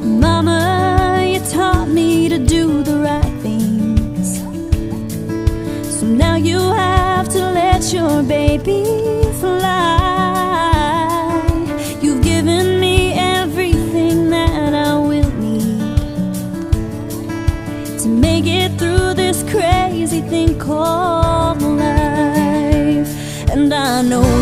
Mama, you taught me to do the right things, so now you have to let your baby fly. You've given me everything that I will need to make it through this crazy thing called life. And I know